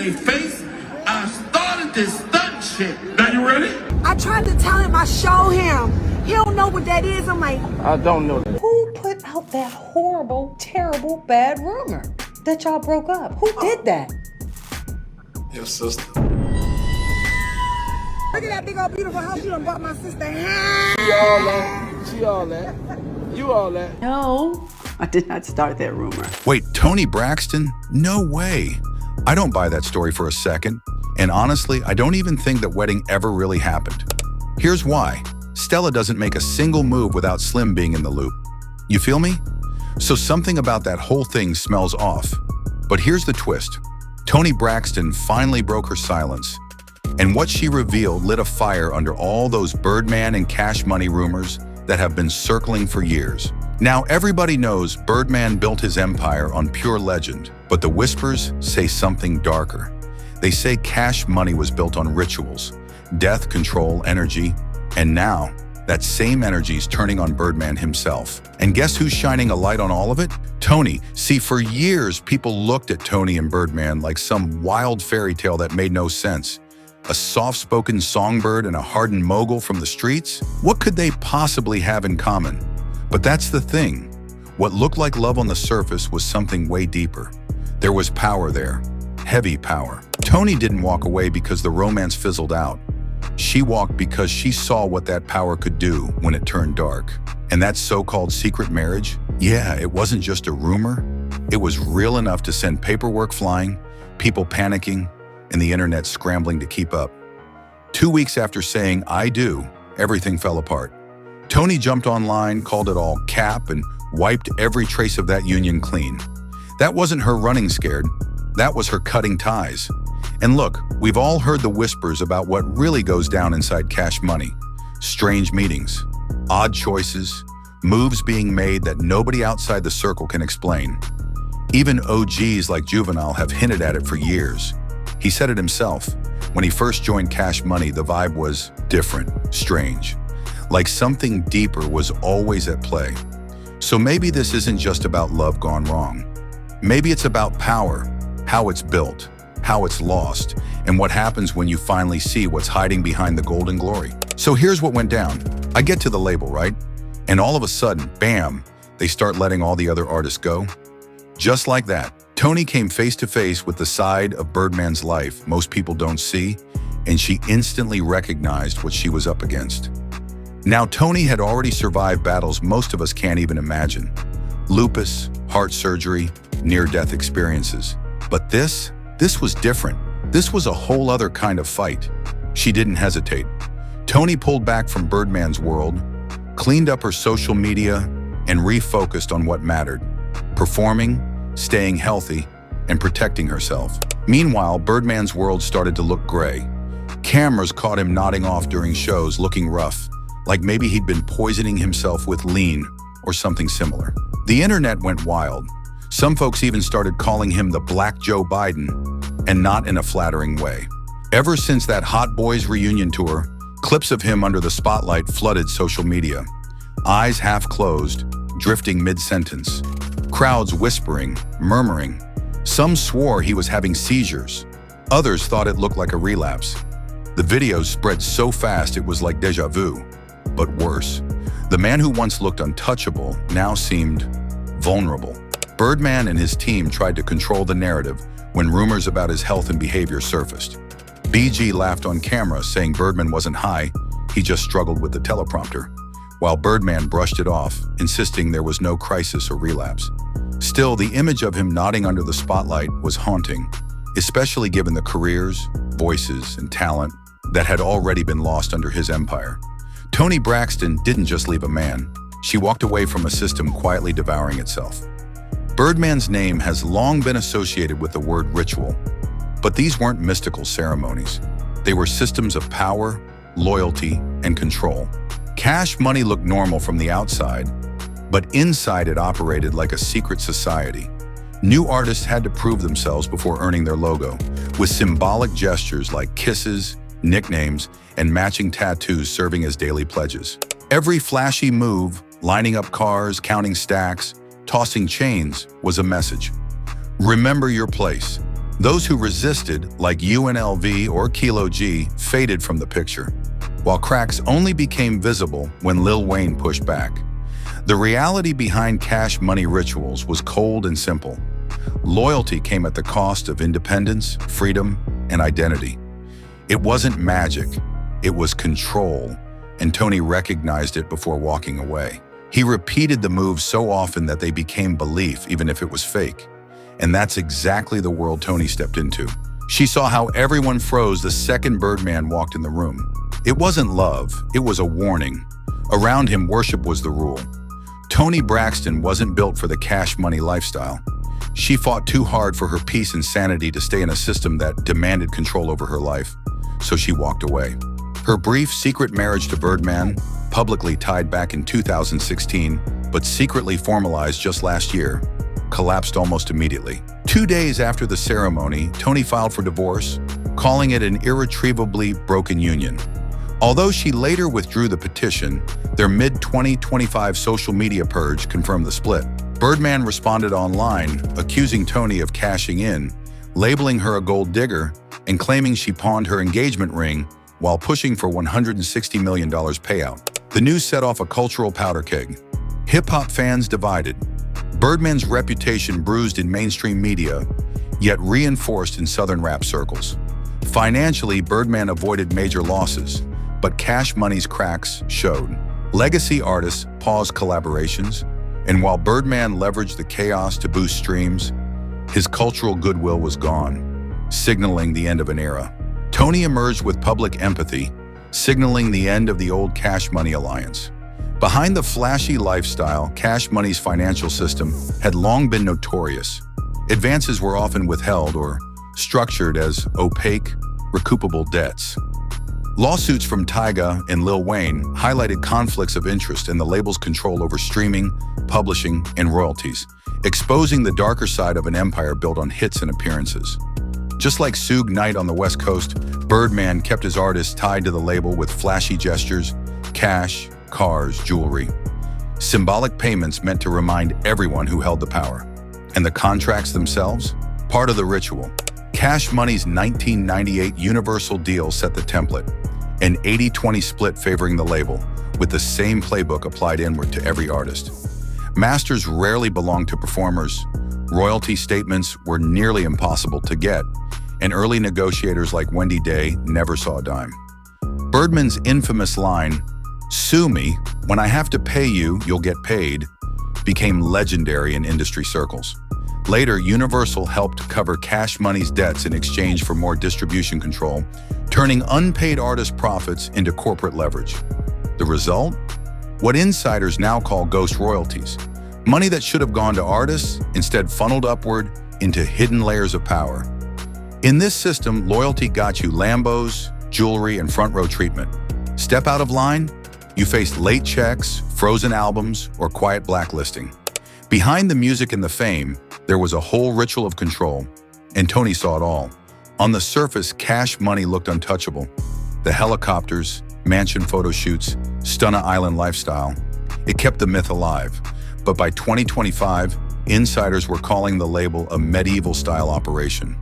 their face. I started this stunt shit. Now you ready? I tried to tell him, I show him. He don't know what that is. I'm like, I don't know that. Who put out that horrible, terrible, bad rumor that y'all broke up? Who did that? Your sister. Look at that big old beautiful house you done bought my sister. She all that. She all that. You all that. No, I did not start that rumor. Wait, Toni Braxton? No way. I don't buy that story for a second. And honestly, I don't even think that wedding ever really happened. Here's why. Stella doesn't make a single move without Slim being in the loop. You feel me? So something about that whole thing smells off. But here's the twist. Toni Braxton finally broke her silence. And what she revealed lit a fire under all those Birdman and Cash Money rumors that have been circling for years. Now everybody knows Birdman built his empire on pure legend, but the whispers say something darker. They say Cash Money was built on rituals, death, control, energy, and now that same energy is turning on Birdman himself. And guess who's shining a light on all of it? Toni. See, for years, people looked at Toni and Birdman like some wild fairy tale that made no sense. A soft-spoken songbird and a hardened mogul from the streets? What could they possibly have in common? But that's the thing. What looked like love on the surface was something way deeper. There was power there, heavy power. Toni didn't walk away because the romance fizzled out. She walked because she saw what that power could do when it turned dark. And that so-called secret marriage? Yeah, it wasn't just a rumor. It was real enough to send paperwork flying, people panicking, and the internet scrambling to keep up. 2 weeks after saying, "I do," everything fell apart. Toni jumped online, called it all cap, and wiped every trace of that union clean. That wasn't her running scared. That was her cutting ties. And look, we've all heard the whispers about what really goes down inside Cash Money. Strange meetings, odd choices, moves being made that nobody outside the circle can explain. Even OGs like Juvenile have hinted at it for years. He said it himself. When he first joined Cash Money, the vibe was different, strange. Like something deeper was always at play. So maybe this isn't just about love gone wrong. Maybe it's about power, how it's built, how it's lost, and what happens when you finally see what's hiding behind the golden glory. So here's what went down. I get to the label, right? And all of a sudden, bam, they start letting all the other artists go. Just like that, Toni came face to face with the side of Birdman's life most people don't see, and she instantly recognized what she was up against. Now, Toni had already survived battles most of us can't even imagine. Lupus, heart surgery, near-death experiences. But this was different. This was a whole other kind of fight. She didn't hesitate. Toni pulled back from Birdman's world, cleaned up her social media, and refocused on what mattered: performing, staying healthy, and protecting herself. Meanwhile, Birdman's world started to look gray. Cameras caught him nodding off during shows, looking rough, like maybe he'd been poisoning himself with lean or something similar. The internet went wild. Some folks even started calling him the Black Joe Biden, and not in a flattering way. Ever since that Hot Boys reunion tour, clips of him under the spotlight flooded social media. Eyes half closed, drifting mid-sentence. Crowds whispering, murmuring. Some swore he was having seizures. Others thought it looked like a relapse. The videos spread so fast it was like déjà vu. But worse, the man who once looked untouchable now seemed vulnerable. Birdman and his team tried to control the narrative when rumors about his health and behavior surfaced. BG laughed on camera, saying Birdman wasn't high, he just struggled with the teleprompter, while Birdman brushed it off, insisting there was no crisis or relapse. Still, the image of him nodding under the spotlight was haunting, especially given the careers, voices, and talent that had already been lost under his empire. Toni Braxton didn't just leave a man. She walked away from a system quietly devouring itself. Birdman's name has long been associated with the word ritual, but these weren't mystical ceremonies. They were systems of power, loyalty, and control. Cash Money looked normal from the outside, but inside it operated like a secret society. New artists had to prove themselves before earning their logo, with symbolic gestures like kisses, nicknames, and matching tattoos serving as daily pledges. Every flashy move, lining up cars, counting stacks, tossing chains, was a message. Remember your place. Those who resisted, like UNLV or Kilo G, faded from the picture, while cracks only became visible when Lil Wayne pushed back. The reality behind cash money rituals was cold and simple. Loyalty came at the cost of independence, freedom, and identity. It wasn't magic, it was control, and Toni recognized it before walking away. He repeated the moves so often that they became belief, even if it was fake. And that's exactly the world Toni stepped into. She saw how everyone froze the second Birdman walked in the room. It wasn't love, it was a warning. Around him, worship was the rule. Toni Braxton wasn't built for the cash money lifestyle. She fought too hard for her peace and sanity to stay in a system that demanded control over her life, so she walked away. Her brief secret marriage to Birdman, publicly tied back in 2016, but secretly formalized just last year, collapsed almost immediately. 2 days after the ceremony, Toni filed for divorce, calling it an irretrievably broken union. Although she later withdrew the petition, their mid-2025 social media purge confirmed the split. Birdman responded online, accusing Toni of cashing in, labeling her a gold digger, and claiming she pawned her engagement ring while pushing for $160 million payout. The news set off a cultural powder keg. Hip-hop fans divided. Birdman's reputation bruised in mainstream media, yet reinforced in Southern rap circles. Financially, Birdman avoided major losses, but Cash Money's cracks showed. Legacy artists paused collaborations, and while Birdman leveraged the chaos to boost streams, his cultural goodwill was gone, signaling the end of an era. Toni emerged with public empathy, signaling the end of the old Cash Money alliance. Behind the flashy lifestyle, Cash Money's financial system had long been notorious. Advances were often withheld or structured as opaque, recoupable debts. Lawsuits from Tyga and Lil Wayne highlighted conflicts of interest and the label's control over streaming, publishing, and royalties, exposing the darker side of an empire built on hits and appearances. Just like Suge Knight on the West Coast, Birdman kept his artists tied to the label with flashy gestures, cash, cars, jewelry. Symbolic payments meant to remind everyone who held the power. And the contracts themselves? Part of the ritual. Cash Money's 1998 Universal deal set the template, an 80-20 split favoring the label, with the same playbook applied inward to every artist. Masters rarely belonged to performers, royalty statements were nearly impossible to get, and early negotiators like Wendy Day never saw a dime. Birdman's infamous line, "Sue me, when I have to pay you, you'll get paid," became legendary in industry circles. Later, Universal helped cover Cash Money's debts in exchange for more distribution control, turning unpaid artist profits into corporate leverage. The result? What insiders now call ghost royalties. Money that should have gone to artists instead funneled upward into hidden layers of power. In this system, loyalty got you Lambos, jewelry, and front row treatment. Step out of line, you faced late checks, frozen albums, or quiet blacklisting. Behind the music and the fame, there was a whole ritual of control, and Toni saw it all. On the surface, Cash Money looked untouchable. The helicopters, mansion photo shoots, Stunna Island lifestyle. It kept the myth alive. But by 2025, insiders were calling the label a medieval-style operation.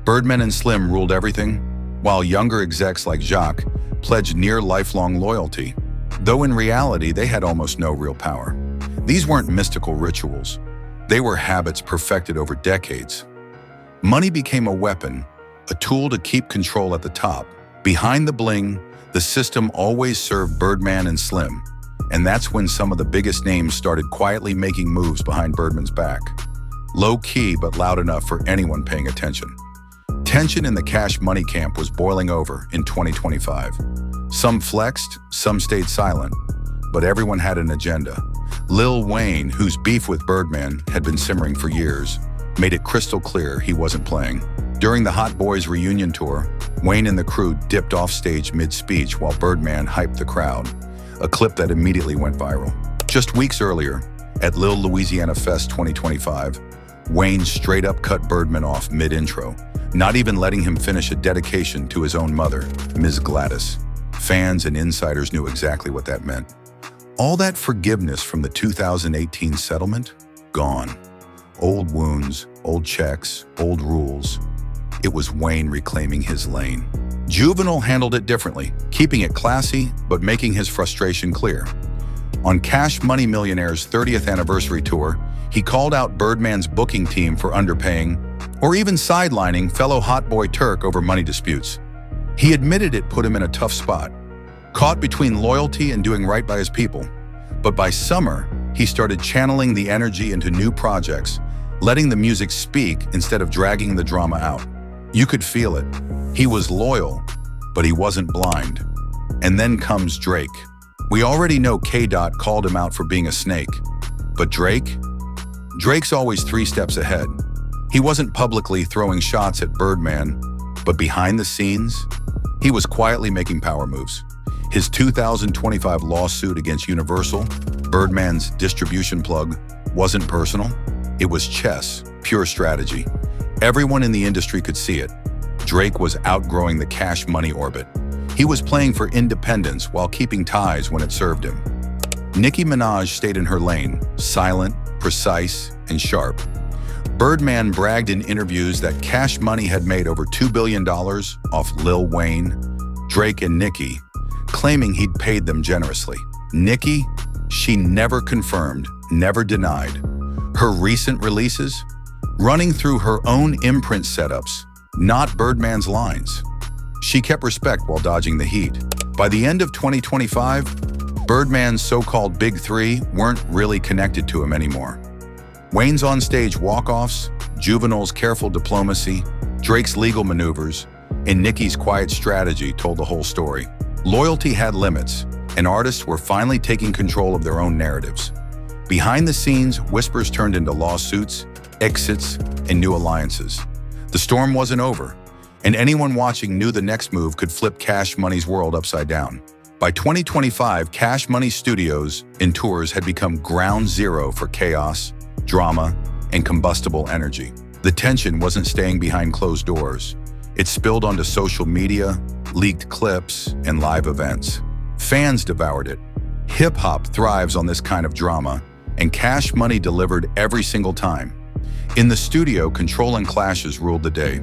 Birdman and Slim ruled everything, while younger execs like Jacques pledged near lifelong loyalty, though in reality they had almost no real power. These weren't mystical rituals. They were habits perfected over decades. Money became a weapon, a tool to keep control at the top. Behind the bling, the system always served Birdman and Slim, and that's when some of the biggest names started quietly making moves behind Birdman's back. Low-key but loud enough for anyone paying attention. Tension in the Cash Money camp was boiling over in 2025. Some flexed, some stayed silent, but everyone had an agenda. Lil Wayne, whose beef with Birdman had been simmering for years, made it crystal clear he wasn't playing. During the Hot Boys reunion tour, Wayne and the crew dipped off stage mid-speech while Birdman hyped the crowd, a clip that immediately went viral. Just weeks earlier, at Lil Louisiana Fest 2025, Wayne straight up cut Birdman off mid-intro, not even letting him finish a dedication to his own mother, Ms. Gladys. Fans and insiders knew exactly what that meant. All that forgiveness from the 2018 settlement? Gone. Old wounds, old checks, old rules. it was Wayne reclaiming his lane. Juvenile handled it differently, keeping it classy but making his frustration clear. On Cash Money Millionaire's 30th anniversary tour, he called out Birdman's booking team for underpaying or even sidelining fellow hot boy Turk over money disputes. He admitted it put him in a tough spot, caught between loyalty and doing right by his people. But by summer, he started channeling the energy into new projects, letting the music speak instead of dragging the drama out. You could feel it. He was loyal, but he wasn't blind. And then comes Drake. We already know K-Dot called him out for being a snake. But Drake? Drake's always 3 steps ahead. He wasn't publicly throwing shots at Birdman, but behind the scenes, he was quietly making power moves. His 2025 lawsuit against Universal, Birdman's distribution plug, wasn't personal. It was chess, pure strategy. Everyone in the industry could see it. Drake was outgrowing the Cash Money orbit. He was playing for independence while keeping ties when it served him. Nicki Minaj stayed in her lane, silent, precise, and sharp. Birdman bragged in interviews that Cash Money had made over $2 billion off Lil Wayne, Drake, and Nicki, claiming he'd paid them generously. Nicki, she never confirmed, never denied. Her recent releases? Running through her own imprint setups, not Birdman's lines. She kept respect while dodging the heat. By the end of 2025, Birdman's so-called Big Three weren't really connected to him anymore. Wayne's on-stage walk-offs, Juvenile's careful diplomacy, Drake's legal maneuvers, and Nicki's quiet strategy told the whole story. Loyalty had limits, and artists were finally taking control of their own narratives. Behind the scenes, whispers turned into lawsuits, exits, and new alliances. The storm wasn't over, and anyone watching knew the next move could flip Cash Money's world upside down. By 2025, Cash Money studios and tours had become ground zero for chaos, drama, and combustible energy. The tension wasn't staying behind closed doors. It spilled onto social media, leaked clips, and live events. Fans devoured it. Hip-hop thrives on this kind of drama, and Cash Money delivered every single time. In the studio, control and clashes ruled the day.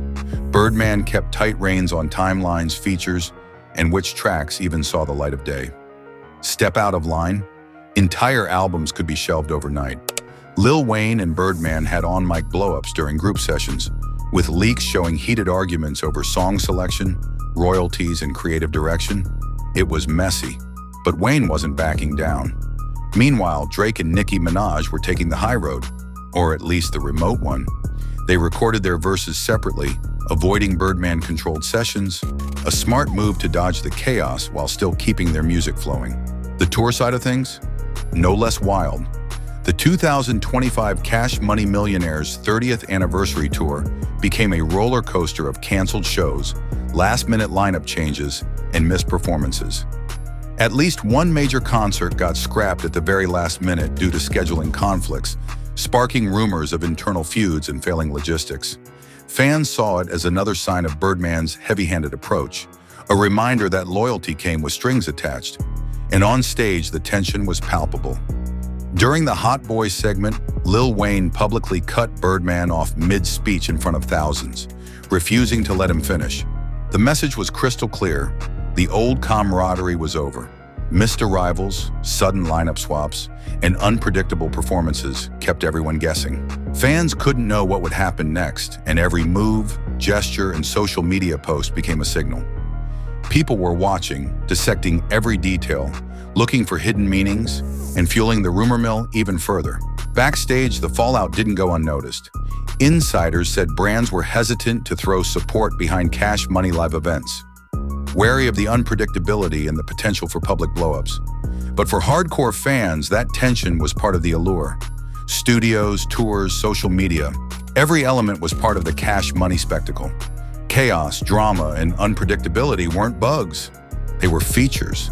Birdman kept tight reins on timelines, features, and which tracks even saw the light of day. Step out of line? Entire albums could be shelved overnight. Lil Wayne and Birdman had on-mic blow-ups during group sessions, with leaks showing heated arguments over song selection, royalties, and creative direction. It was messy, but Wayne wasn't backing down. Meanwhile, Drake and Nicki Minaj were taking the high road, or at least the remote one. They recorded their verses separately, avoiding Birdman-controlled sessions, a smart move to dodge the chaos while still keeping their music flowing. The tour side of things? No less wild. The 2025 Cash Money Millionaire's 30th anniversary tour became a roller coaster of canceled shows, last-minute lineup changes, and missed performances. At least one major concert got scrapped at the very last minute due to scheduling conflicts, sparking rumors of internal feuds and failing logistics. Fans saw it as another sign of Birdman's heavy-handed approach, a reminder that loyalty came with strings attached. And on stage, the tension was palpable. During the Hot Boys segment, Lil Wayne publicly cut Birdman off mid-speech in front of thousands, refusing to let him finish. The message was crystal clear. The old camaraderie was over. Missed arrivals, sudden lineup swaps, and unpredictable performances kept everyone guessing. Fans couldn't know what would happen next, and every move, gesture, and social media post became a signal. People were watching, dissecting every detail, looking for hidden meanings, and fueling the rumor mill even further. Backstage, the fallout didn't go unnoticed. Insiders said brands were hesitant to throw support behind Cash Money live events, wary of the unpredictability and the potential for public blowups. But for hardcore fans, that tension was part of the allure. Studios, tours, social media, every element was part of the Cash Money spectacle. Chaos, drama, and unpredictability weren't bugs. They were features.